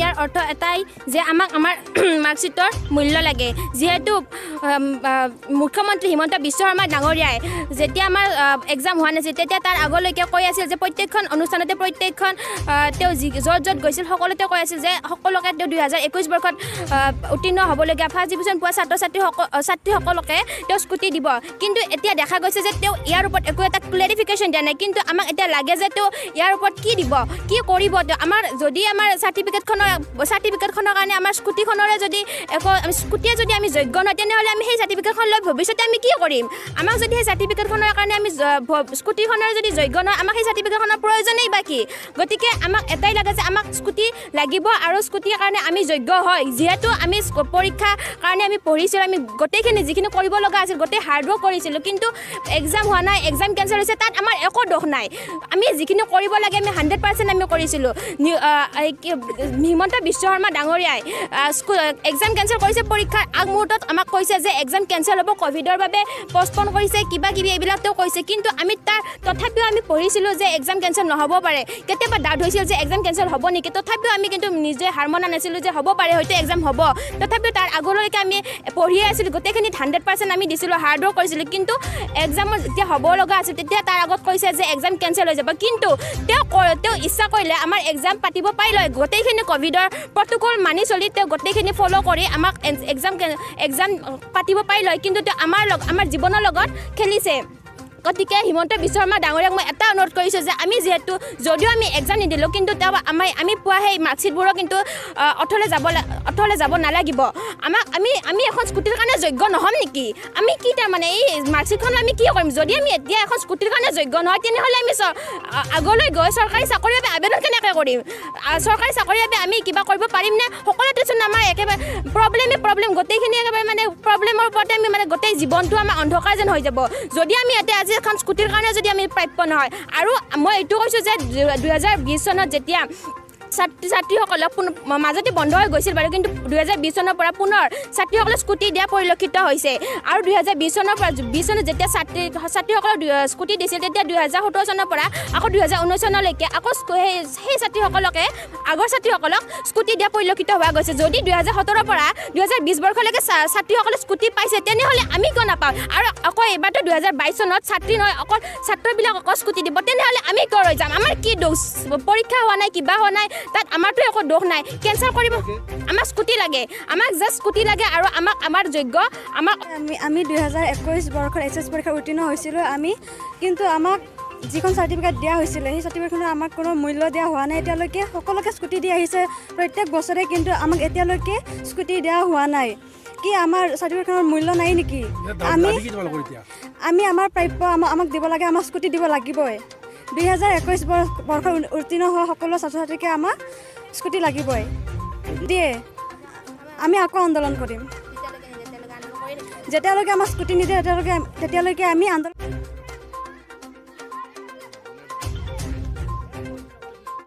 ইয়াৰ অৰ্থ এটাই যে আমাক আমাৰ মাৰ্কশ্বিটৰ মূল্য লাগে যিহেতু মুখ্যমন্ত্ৰী হিমন্ত বিশ্ব শৰ্মা ডাঙৰীয়াই যেতিয়া আমাৰ এক্সাম হোৱা নাছিল তেতিয়া তাৰ আগলৈকে কৈ আছিল যে প্ৰত্যেকখন অনুষ্ঠানতে প্ৰত্যেকখন তেওঁ য'ত গৈছিল সকলোতে কৈ আছিল যে সকলোকে তেওঁ 2021 বৰ্ষত উত্তীৰ্ণ হ'বলগীয়া ফাৰ্ষ্ট ডিভিজন পোৱা ছাত্ৰীসকলকে তেওঁ স্কুটি দিব কিন্তু এতিয়া দেখা গৈছে যে তেওঁ ইয়াৰ ওপৰত একো এটা ক্লেৰিফিকেশ্যন দিয়া নাই কিন্তু আমাক এতিয়া লাগে যে তেওঁ ইয়াৰ ওপৰত কি দিব কি কৰিব তেওঁ আমাৰ যদি আমাৰ চাৰ্টিফিকেটখনৰ কাৰণে আমাৰ স্কুটিখনৰে যদি স্কুটিয়ে যদি আমি যোগ্য নহয় তেনেহ'লে আমি সেই চাৰ্টিফিকেটখন লৈ ভৱিষ্যতে আমি কি কৰিম আমাক যদি সেই চাৰ্টিফিকেটখনৰ কাৰণে আমি স্কুটিখনৰ যদি যোগ্য নহয় আমাক সেই চাৰ্টিফিকেটখনৰ প্ৰয়োজনেই বা কি গতিকে আমাক এটাই লাগে যে আমাক স্কুটি লাগিব আৰু স্কুটিৰ কাৰণে আমি যোগ্য হয় যিহেতু আমি পৰীক্ষাৰ কাৰণে আমি পঢ়িছিলোঁ আমি গোটেইখিনি যিখিনি কৰিব লগা আছিল গোটেই হাৰ্ডৱৰ্ক কৰিছিলোঁ কিন্তু এক্সাম হোৱা নাই এক্সাম কেঞ্চেল হৈছে তাত আমাৰ একো দোষ নাই আমি যিখিনি কৰিব লাগে আমি 100% আমি কৰিছিলোঁ হিমন্ত বিশ্ব শৰ্মা ডাঙৰীয়াই এক্সাম কেঞ্চেল কৰিছে পৰীক্ষাৰ আগমুহূৰ্তত আমাক কৈছে যে এক্সাম কেঞ্চেল হ'ব ক'ভিডৰ বাবে পষ্টপন কৰিছে কিবা কিবি এইবিলাক তেওঁ কৈছে কিন্তু আমি তথাপিও আমি পঢ়িছিলোঁ যে এক্সাম কেঞ্চেল নহ'ব পাৰে কেতিয়াবা ডাউট হৈছিল যে এক্সাম কেঞ্চেল হ'ব নেকি তথাপিও আমি কিন্তু নিজে হাৰ মনা নাছিলোঁ যে হ'ব পাৰে হয়তো এক্সাম হ'ব তথাপিও তাৰ আগলৈকে আমি পঢ়িয়ে আছিলোঁ গোটেইখিনি 100% আমি দিছিলোঁ হাৰ্ডৱৰ্ক কৰিছিলোঁ কিন্তু এক্সামত যেতিয়া হ'ব লগা আছিল তেতিয়া তাৰ আগত কৈছে যে এক্সাম কেঞ্চেল হৈ যাব কিন্তু তেওঁ ইচ্ছা কৰিলে আমাৰ এক্সাম পাতিব পাৰিলে গোটেইখিনি ক'ভিডৰ প্ৰট'কল মানি চলি তেওঁ গোটেইখিনি ফ'ল' কৰি আমাক এক্সাম পাতিব পাৰিলে কিন্তু তেওঁ আমাৰ জীৱনৰ লগত খেলিছে গতিকে হিমন্ত বিশ্ব শৰ্মা ডাঙৰীয়াক মই এটা অনুৰোধ কৰিছোঁ যে আমি যিহেতু যদিও আমি এক্সাম নিদিলোঁ কিন্তু তেওঁ আমি পোৱা সেই মাৰ্কশ্বিটবোৰো কিন্তু অথলে যাব নালাগিব আমি এখন স্কুটিৰ কাৰণে যোগ্য নহ'ম নেকি আমি কি তাৰমানে এই মাৰ্কশ্বিটখন আমি কি কৰিম যদি আমি এতিয়া এখন স্কুটিৰ কাৰণে যোগ্য নহয় তেনেহ'লে আমি আগলৈ গৈ চৰকাৰী চাকৰিৰ বাবে আবেদন কেনেকৈ কৰিম চৰকাৰী চাকৰিৰ বাবে আমি কিবা কৰিব পাৰিম নে সকলোতেচোন আমাৰ একেবাৰে প্ৰব্লেম গোটেইখিনি একেবাৰে মানে প্ৰব্লেমৰ ওপৰতে আমি মানে গোটেই জীৱনটো আমাৰ অন্ধকাৰ যেন হৈ যাব যদি আমি এতিয়া আজি এখন স্কুটিৰ কাৰণে যদি আমি প্ৰাপ্য নহয় আৰু মই এইটো কৈছোঁ যে 2020 চনত যেতিয়া ছাত্ৰীসকলক মাজতে বন্ধ হৈ গৈছিল বাৰু কিন্তু 2020 চনৰ পৰা পুনৰ ছাত্ৰীসকলক স্কুটি দিয়া পৰিলক্ষিত হৈছে আৰু 2020 চনৰ পৰা 20 চনত যেতিয়া ছাত্ৰীসকলক স্কুটি দিছিল তেতিয়া 2017 চনৰ পৰা আকৌ 2019 চনলৈকে আকৌ সেই ছাত্ৰীসকলকে আগৰ ছাত্ৰীসকলক স্কুটি দিয়া পৰিলক্ষিত হোৱা গৈছে যদি 2017 পৰা 2020 বৰ্ষলৈকে ছাত্ৰীসকলে স্কুটি পাইছে তেনেহ'লে আমি কিয় নাপাওঁ আৰু আকৌ এইবাৰতো 2022 চনত ছাত্ৰী নহয় অকল ছাত্ৰবিলাক অকল স্কুটি দিব তেনেহ'লে আমি কিয় ৰৈ যাম আমাৰ কি দোষ পৰীক্ষা হোৱা নাই কিবা হোৱা নাই তাত আমাৰতো একো দোষ নাই কেঞ্চেল কৰিব আমাক স্কুটি লাগে আমাক জাষ্ট স্কুটি লাগে আৰু আমাৰ যোগ্য আমি 2021 বৰ্ষৰ এইচএছ পৰীক্ষা উত্তীৰ্ণ হৈছিলোঁ কিন্তু আমাক যিখন চাৰ্টিফিকেট দিয়া হৈছিলে সেই চাৰ্টিফিকেটখনৰ আমাক কোনো মূল্য দিয়া হোৱা নাই এতিয়ালৈকে সকলোকে স্কুটি দি আহিছে প্ৰত্যেক বছৰে কিন্তু আমাক এতিয়ালৈকে স্কুটি দিয়া হোৱা নাই কি আমাৰ চাৰ্টিফিকেটখনৰ মূল্য নাই নেকি আমি আমাৰ প্ৰাপ্য আমাক দিব লাগে আমাক স্কুটি দিব লাগিবই 2021 বৰ্ষৰ উত্তীৰ্ণ হোৱা সকলো ছাত্ৰ ছাত্ৰীকে আমাক স্কুটি লাগিবই দিয়ে আমি আকৌ আন্দোলন কৰিম যেতিয়ালৈকে আমাক স্কুটি নিদিয়ে তেতিয়ালৈকে আমি আন্দোলন